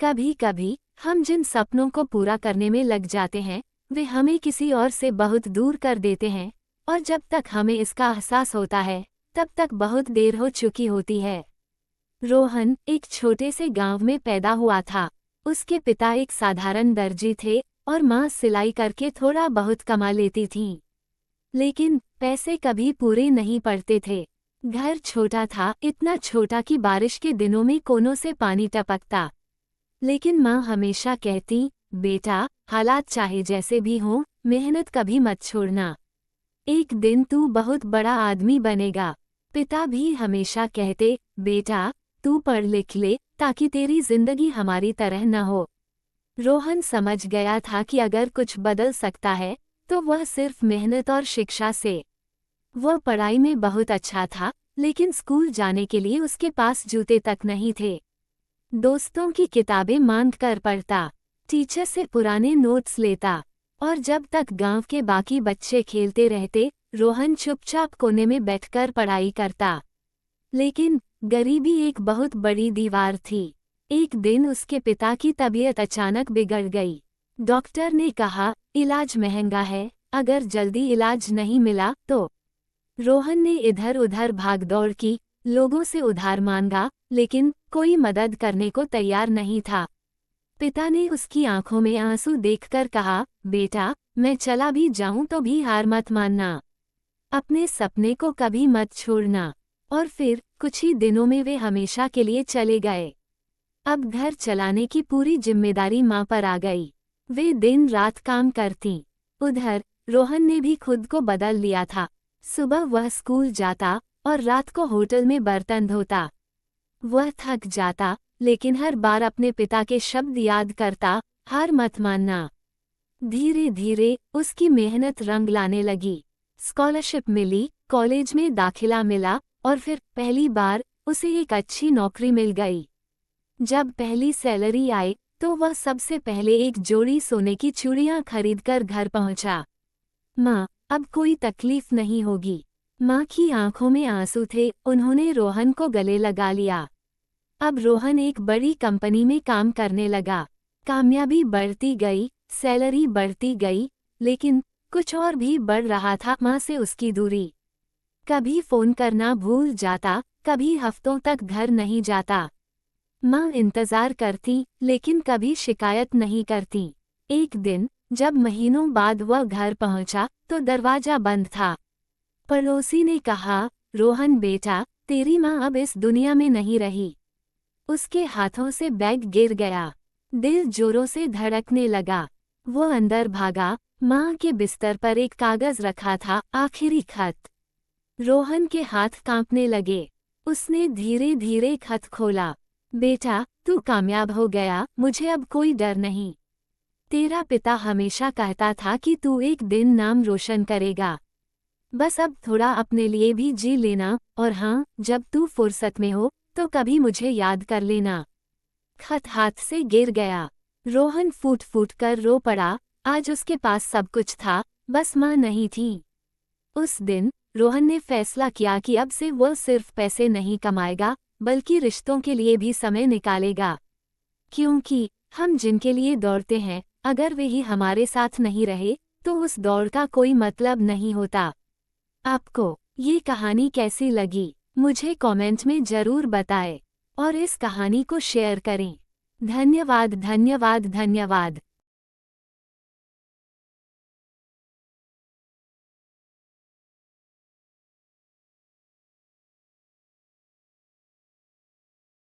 कभी कभी हम जिन सपनों को पूरा करने में लग जाते हैं वे हमें किसी और से बहुत दूर कर देते हैं, और जब तक हमें इसका एहसास होता है तब तक बहुत देर हो चुकी होती है। रोहन एक छोटे से गांव में पैदा हुआ था। उसके पिता एक साधारण दर्जी थे और माँ सिलाई करके थोड़ा बहुत कमा लेती थीं। लेकिन पैसे कभी पूरे नहीं पड़ते थे। घर छोटा था, इतना छोटा कि बारिश के दिनों में कोनों से पानी टपकता। लेकिन माँ हमेशा कहती, बेटा, हालात चाहे जैसे भी हों, मेहनत कभी मत छोड़ना। एक दिन तू बहुत बड़ा आदमी बनेगा। पिता भी हमेशा कहते, बेटा, तू पढ़ लिख ले ताकि तेरी जिंदगी हमारी तरह न हो। रोहन समझ गया था कि अगर कुछ बदल सकता है तो वह सिर्फ मेहनत और शिक्षा से। वह पढ़ाई में बहुत अच्छा था, लेकिन स्कूल जाने के लिए उसके पास जूते तक नहीं थे। दोस्तों की किताबें मांग कर पढ़ता, टीचर से पुराने नोट्स लेता, और जब तक गांव के बाकी बच्चे खेलते रहते रोहन चुपचाप कोने में बैठकर पढ़ाई करता। लेकिन गरीबी एक बहुत बड़ी दीवार थी। एक दिन उसके पिता की तबीयत अचानक बिगड़ गई। डॉक्टर ने कहा, इलाज महंगा है, अगर जल्दी इलाज नहीं मिला तो। रोहन ने इधर उधर भागदौड़ की, लोगों से उधार मांगा, लेकिन कोई मदद करने को तैयार नहीं था। पिता ने उसकी आंखों में आंसू देखकर कहा, बेटा, मैं चला भी जाऊं तो भी हार मत मानना। अपने सपने को कभी मत छोड़ना। और फिर कुछ ही दिनों में वे हमेशा के लिए चले गए। अब घर चलाने की पूरी जिम्मेदारी माँ पर आ गई। वे दिन रात काम करती। उधर रोहन ने भी खुद को बदल लिया था। सुबह वह स्कूल जाता और रात को होटल में बर्तन धोता। वह थक जाता, लेकिन हर बार अपने पिता के शब्द याद करता, हार मत मानना। धीरे धीरे उसकी मेहनत रंग लाने लगी। स्कॉलरशिप मिली, कॉलेज में दाखिला मिला, और फिर पहली बार उसे एक अच्छी नौकरी मिल गई। जब पहली सैलरी आई तो वह सबसे पहले एक जोड़ी सोने की चूड़ियां खरीदकर घर पहुंचा। माँ, अब कोई तकलीफ नहीं होगी। माँ की आंखों में आंसू थे, उन्होंने रोहन को गले लगा लिया। अब रोहन एक बड़ी कंपनी में काम करने लगा। कामयाबी बढ़ती गई, सैलरी बढ़ती गई, लेकिन कुछ और भी बढ़ रहा था, माँ से उसकी दूरी। कभी फोन करना भूल जाता, कभी हफ्तों तक घर नहीं जाता। माँ इंतजार करती, लेकिन कभी शिकायत नहीं करती। एक दिन जब महीनों बाद वह घर पहुंचा तो दरवाजा बंद था। पड़ोसी ने कहा, रोहन बेटा, तेरी माँ अब इस दुनिया में नहीं रही। उसके हाथों से बैग गिर गया। दिल जोरों से धड़कने लगा। वो अंदर भागा। माँ के बिस्तर पर एक कागज रखा था, आखिरी खत। रोहन के हाथ कांपने लगे। उसने धीरे धीरे खत खोला। बेटा, तू कामयाब हो गया, मुझे अब कोई डर नहीं। तेरा पिता हमेशा कहता था कि तू एक दिन नाम रोशन करेगा। बस अब थोड़ा अपने लिए भी जी लेना, और हाँ, जब तू फुर्सत में हो तो कभी मुझे याद कर लेना। खत हाथ से गिर गया। रोहन फूट फूट कर रो पड़ा। आज उसके पास सब कुछ था, बस माँ नहीं थी। उस दिन रोहन ने फैसला किया कि अब से वो सिर्फ पैसे नहीं कमाएगा, बल्कि रिश्तों के लिए भी समय निकालेगा। क्योंकि हम जिनके लिए दौड़ते हैं, अगर वे ही हमारे साथ नहीं रहे तो उस दौड़ का कोई मतलब नहीं होता। आपको ये कहानी कैसी लगी, मुझे कमेंट में जरूर बताएं, और इस कहानी को शेयर करें। धन्यवाद धन्यवाद धन्यवाद।